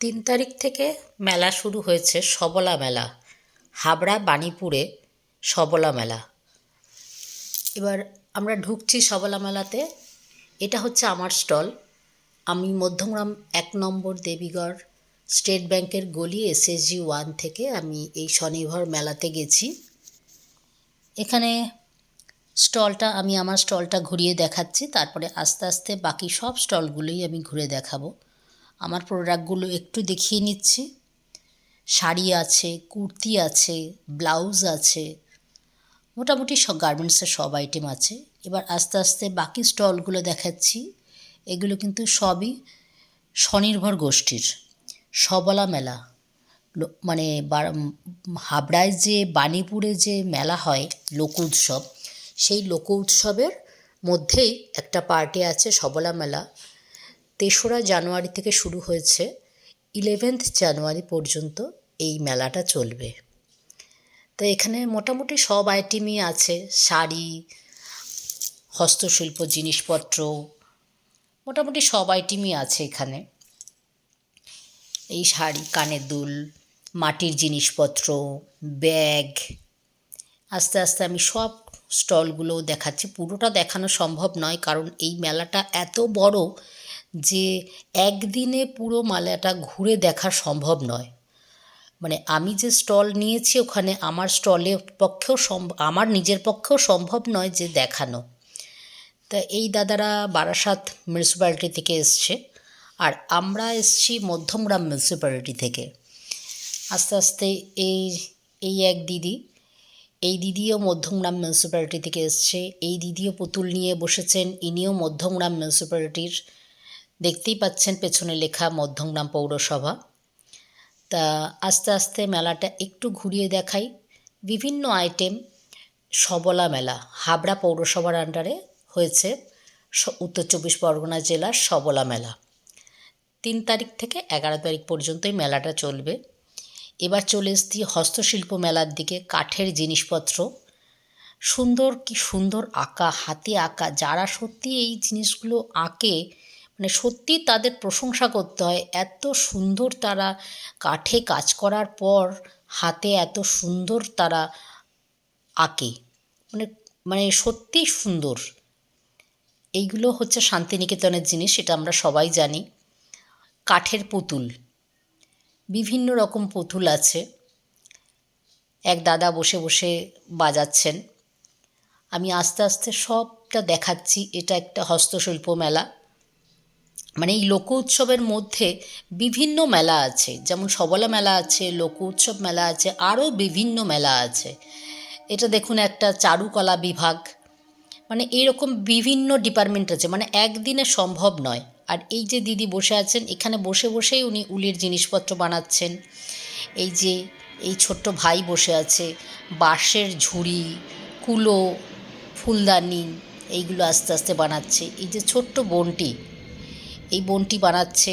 3 তারিখ থেকে মেলা শুরু হয়েছে সবলা মেলা, হাবড়া বাণীপুরে সবলা মেলা। এবার আমরা ঢুকছি সবলা মেলাতে। এটা হচ্ছে আমার স্টল। আমি মধ্যমগ্রাম 1 নম্বর দেবীগড় স্টেট ব্যাংকের গলি SSG 1 থেকে আমি এই স্বনির্ভর মেলাতে গেছি। এখানে আমি আমার স্টলটা ঘুরিয়ে দেখাচ্ছি, তারপরে আস্তে আস্তে বাকি সব স্টলগুলোই আমি ঘুরে দেখাবো। আমার প্রোডাক্টগুলো একটু দেখিয়ে নিচ্ছি। শাড়ি আছে, কুর্তি আছে, ব্লাউজ আছে, মোটামুটি সব গার্মেন্টসের সব আইটেম আছে। এবার আস্তে আস্তে বাকি স্টলগুলো দেখাচ্ছি। এগুলো কিন্তু সবই স্বনির্ভর গোষ্ঠীর। সবলা মেলা মানে হাবড়ায় যে বাণীপুরে যে মেলা হয় লোক উৎসব, সেই লোক উৎসবের মধ্যেই একটা পার্টি আছে সবলা মেলা। 3রা জানুয়ারি থেকে শুরু হয়েছে, 11th জানুয়ারি পর্যন্ত এই মেলাটা চলবে। তো এখানে মোটামুটি সব আইটেমই আছে, শাড়ি, হস্তশিল্প জিনিসপত্র, মোটামুটি সব আইটেমই আছে এখানে। এই শাড়ি, কানের দুল, মাটির জিনিসপত্র, ব্যাগ। আস্তে আস্তে আমি সব স্টলগুলো দেখাচ্ছি। পুরোটা দেখানো সম্ভব নয়, কারণ এই মেলাটা এত বড় যে একদিনে পুরো মেলাটা ঘুরে দেখা সম্ভব নয়। মানে আমি যে স্টল নিয়েছি ওখানে আমার স্টলের পক্ষেও আমার নিজের পক্ষেও সম্ভব নয় যে দেখানো। তা এই দাদারা বারাসাত মিউনিসিপ্যালিটি থেকে এসছে, আর আমরা এসছি মধ্যমগ্রাম মিউনিসিপ্যালিটি থেকে। আস্তে আস্তে এই এক দিদি, এই দিদিও মধ্যমগ্রাম মিউনিসিপ্যালিটি থেকে এসছে। এই দিদিও পুতুল নিয়ে বসেছেন, ইনিও মধ্যমগ্রাম মিউনিসিপ্যালিটির। দেখতেই পাচ্ছেন পেছনে লেখা মধ্যমগ্রাম পৌরসভা। তা আস্তে আস্তে মেলাটা একটু ঘুরিয়ে দেখাই। বিভিন্ন আইটেম সবলা মেলা হাবড়া পৌরসভার আন্ডারে হয়েছে, উত্তর 24 পরগনা জেলার সবলা মেলা। 3 তারিখ থেকে 11 তারিখ পর্যন্ত এই মেলাটা চলবে। এবার চলে এসেছি হস্তশিল্প মেলার দিকে। কাঠের জিনিসপত্র, কি সুন্দর আঁকা, হাতে আঁকা। যারা সত্যি এই জিনিসগুলো আঁকে, মানে সত্যি তাদের প্রশংসা করতে হয়। এত সুন্দর তারা কাঠে কাজ করার পর হাতে এত সুন্দর তারা আঁকে, মানে সত্যিই সুন্দর। এইগুলো হচ্ছে শান্তিনিকেতনের জিনিস, এটা আমরা সবাই জানি। কাঠের পুতুল, বিভিন্ন রকম পুতুল আছে। এক দাদা বসে বসে বাজাচ্ছেন। আমি আস্তে আস্তে সবটা দেখাচ্ছি। এটা একটা হস্তশিল্প মেলা। মানে এই লোক উৎসবের মধ্যে বিভিন্ন মেলা আছে, যেমন সবলা মেলা আছে, লোক উৎসব মেলা আছে, আরও বিভিন্ন মেলা আছে। এটা দেখুন একটা চারুকলা বিভাগ, মানে এইরকম বিভিন্ন ডিপার্টমেন্ট আছে, মানে একদিনে সম্ভব নয়। আর এই যে দিদি বসে আছেন, এখানে বসে বসেই উনি উলের জিনিসপত্র বানাচ্ছেন। এই যে এই ছোট্ট ভাই বসে আছে, বাঁশের ঝুড়ি, কুলো, ফুলদানি, এইগুলো আস্তে আস্তে বানাচ্ছে। এই যে ছোট্ট বোনটি, এই বোনটি বানাচ্ছে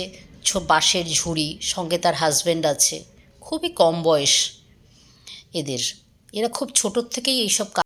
বাঁশের ঝুড়ি, সঙ্গে তার হাজব্যান্ড আছে। খুবই কম বয়স এদের, এরা খুব ছোটোর থেকেই এইসব